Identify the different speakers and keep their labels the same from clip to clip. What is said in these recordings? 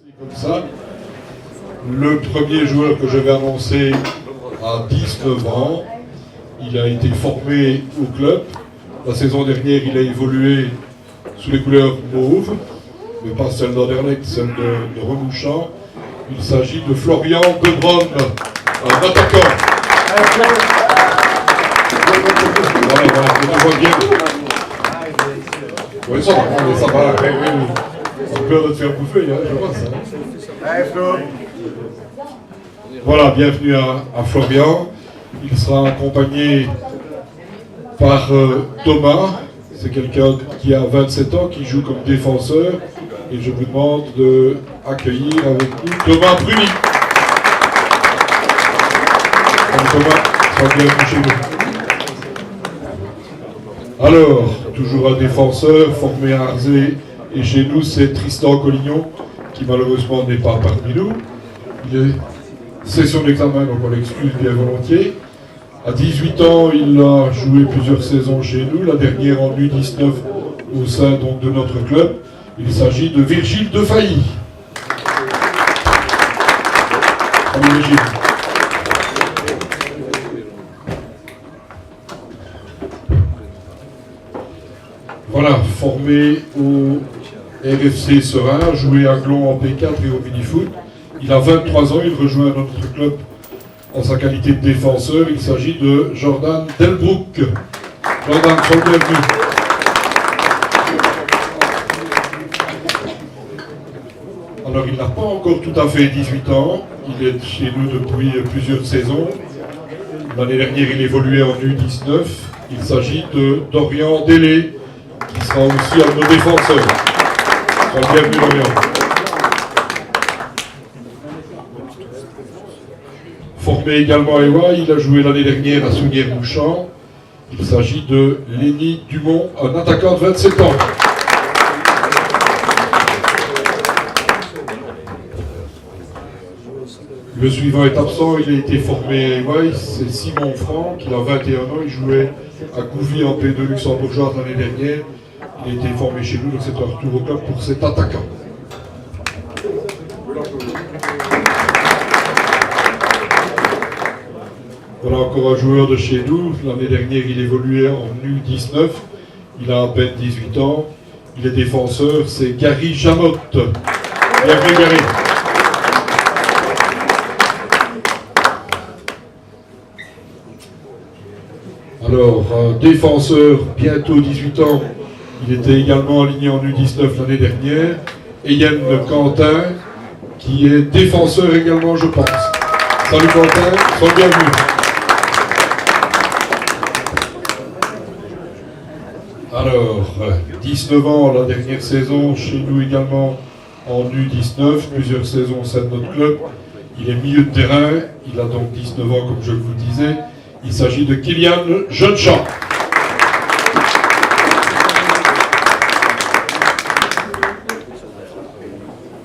Speaker 1: Comme ça, le premier joueur que je vais annoncer a 19 ans. Il a été formé au club. La saison dernière, il a évolué sous les couleurs mauves, mais pas celle d'Anderlecht, celle de Remouchant. Il s'agit de Florian Debron, un attaquant. Voilà, je vois bien. Oui, ça va, après, oui. On a peur de te faire bouffer, hein, je vois ça. Voilà, bienvenue à Florian. Il sera accompagné par Thomas. C'est quelqu'un qui a 27 ans, qui joue comme défenseur. Et je vous demande d'accueillir avec nous Thomas Bruni. Thomas, sois bienvenu chez nous. Alors, toujours un défenseur formé à Arzé. Et chez nous, c'est Tristan Collignon, qui malheureusement n'est pas parmi nous. Il est session d'examen, donc on l'excuse bien volontiers. À 18 ans, il a joué plusieurs saisons chez nous, la dernière en U19 au sein donc, de notre club. Il s'agit de Virgile Defailly. Salut Virgile. Voilà, formé au RFC Serein, joué à Glon en P4 et au mini-foot. Il a 23 ans, il rejoint notre club en sa qualité de défenseur. Il s'agit de Jordan Delbrook. Jordan, sois le bienvenu. Alors, il n'a pas encore tout à fait 18 ans. Il est chez nous depuis plusieurs saisons. L'année dernière, il évoluait en U19. Il s'agit de Dorian Delay, qui sera aussi un de nos défenseurs. Sois le bienvenu, Dorian. Formé également à EWA, il a joué l'année dernière à Souguer-Mouchant. Il s'agit de Lenny Dumont, un attaquant de 27 ans. Le suivant est absent, il a été formé à EWA, c'est Simon Franck, il a 21 ans, il jouait à Gouvy en P2 luxembourgeoise l'année dernière. Il a été formé chez nous, donc c'est un retour au club pour cet attaquant. Voilà encore un joueur de chez nous. L'année dernière, il évoluait en U19. Il a à peine 18 ans. Il est défenseur. C'est Gary Jamotte. Bienvenue, Gary. Alors, un défenseur, bientôt 18 ans. Il était également aligné en U19 l'année dernière. Et Yann Quentin, qui est défenseur également, je pense. Salut Quentin, sois bienvenu. Alors, 19 ans la dernière saison, chez nous également en U19, plusieurs saisons au sein de notre club. Il est milieu de terrain, il a donc 19 ans comme je vous disais. Il s'agit de Kylian Jeunchamp.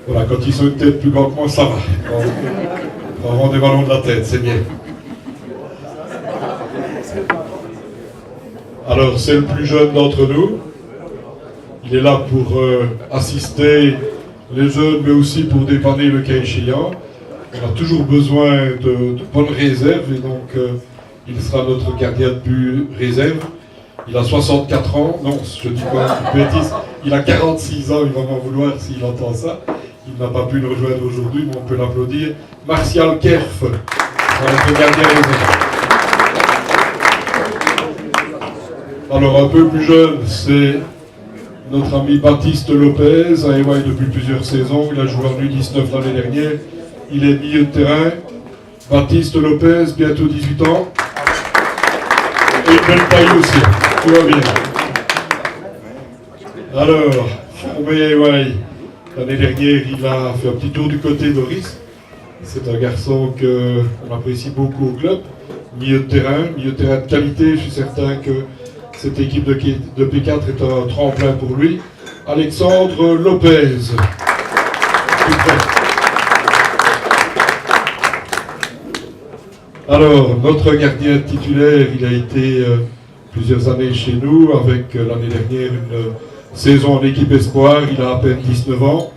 Speaker 1: Voilà, quand ils sont une tête plus grande que moi, ça va. On rend des ballons de la tête, c'est bien. Alors, c'est le plus jeune d'entre nous. Il est là pour assister les jeunes, mais aussi pour dépanner le cas échéant. On a toujours besoin de bonnes réserves, et donc il sera notre gardien de but réserve. Il a 64 ans. Non, je dis pas une bêtise. Il a 46 ans, il va m'en vouloir s'il entend ça. Il n'a pas pu nous rejoindre aujourd'hui, mais on peut l'applaudir. Martial Kerf, notre gardien réserve. Alors, un peu plus jeune, c'est notre ami Baptiste Lopez, à EWA depuis plusieurs saisons. Il a joué en U19 l'année dernière. Il est milieu de terrain. Baptiste Lopez, bientôt 18 ans. Et une belle taille aussi. Tout va bien. Alors, formé à EWA, l'année dernière, il a fait un petit tour du côté d'Oris. C'est un garçon qu'on apprécie beaucoup au club. Milieu de terrain de qualité. Je suis certain que cette équipe de P4 est un tremplin pour lui. Alexandre Lopez. Alors, notre gardien titulaire, il a été plusieurs années chez nous, avec l'année dernière une saison en équipe espoir. Il a à peine 19 ans.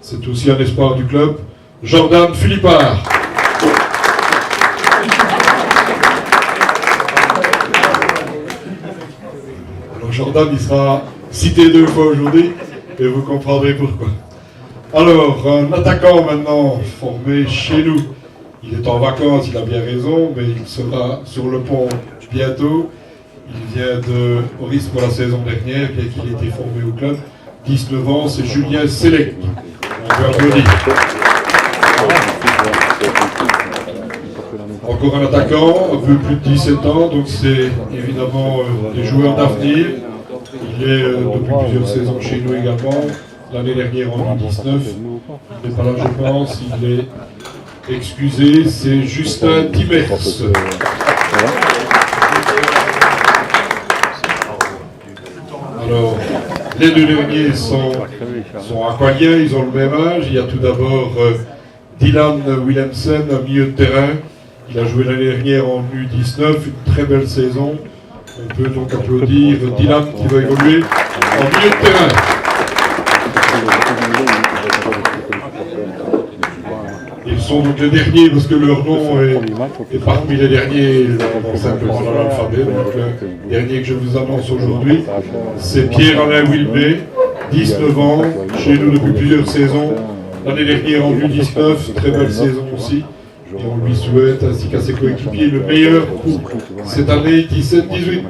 Speaker 1: C'est aussi un espoir du club, Jordan Philippard. Alors Jordan, il sera cité 2 fois aujourd'hui et vous comprendrez pourquoi. Alors, un attaquant maintenant formé chez nous. Il est en vacances, il a bien raison, mais il sera sur le pont bientôt. Il vient de Maurice pour la saison dernière, bien qu'il ait été formé au club. 19 ans, c'est Julien Select. On peut applaudir. Encore un attaquant, un peu plus de 17 ans, donc c'est évidemment des joueurs d'avenir. Il est depuis plusieurs saisons chez nous également. L'année dernière en 2019, il n'est pas là, je pense, il est excusé, c'est Justin Timers. Alors, les deux derniers sont aqualiens, ils ont le même âge. Il y a tout d'abord Dylan Willemsen, un milieu de terrain. Il a joué l'année dernière en U19, une très belle saison. On peut donc applaudir Dylan qui va évoluer en milieu de terrain. Ils sont donc les derniers parce que leur nom est parmi les derniers simplement dans l'alphabet. Donc le dernier que je vous annonce aujourd'hui, c'est Pierre-Alain Wilbé, 19 ans, chez nous depuis plusieurs saisons. L'année dernière en U19, très belle saison aussi. Et on lui souhaite, ainsi qu'à ses coéquipiers, le meilleur pour cette année 17-18.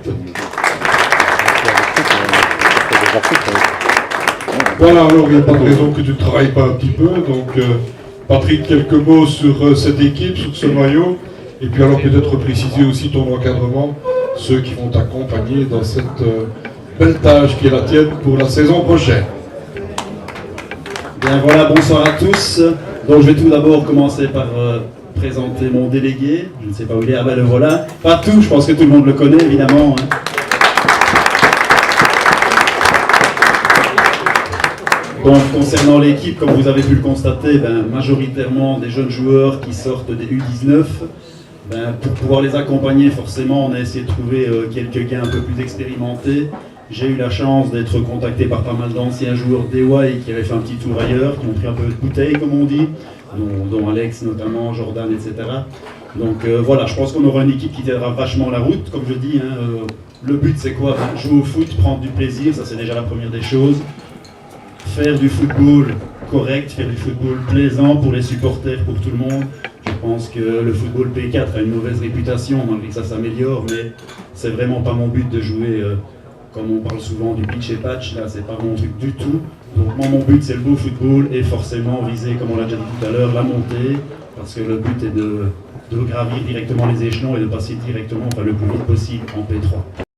Speaker 1: Voilà, alors il n'y a pas de raison que tu ne travailles pas un petit peu. Donc, Patrick, quelques mots sur cette équipe, sur ce maillot. Et puis alors peut-être préciser aussi ton encadrement, ceux qui vont t'accompagner dans cette belle tâche qui est la tienne pour la saison prochaine.
Speaker 2: Bien voilà, bonsoir à tous. Donc je vais tout d'abord commencer par présenter mon délégué. Je ne sais pas où il est, ah ben le voilà. Pas tout, je pense que tout le monde le connaît évidemment. Hein. Donc concernant l'équipe, comme vous avez pu le constater, majoritairement des jeunes joueurs qui sortent des U19. Pour pouvoir les accompagner, forcément, on a essayé de trouver quelques gars un peu plus expérimentés. J'ai eu la chance d'être contacté par pas mal d'anciens joueurs d'EY qui avaient fait un petit tour ailleurs, qui ont pris un peu de bouteille, comme on dit, dont Alex notamment, Jordan, etc. Donc voilà, je pense qu'on aura une équipe qui tiendra vachement la route, comme je dis. Le but c'est quoi? Jouer au foot, prendre du plaisir, ça c'est déjà la première des choses. Faire du football correct, faire du football plaisant pour les supporters, pour tout le monde. Je pense que le football P4 a une mauvaise réputation, malgré que ça s'améliore, mais c'est vraiment pas mon but de jouer, comme on parle souvent du pitch et patch, là c'est pas mon truc du tout. Donc moi mon but c'est le beau football et forcément viser, comme on l'a déjà dit tout à l'heure, la montée, parce que le but est de gravir directement les échelons et de passer directement, le plus vite possible en P3.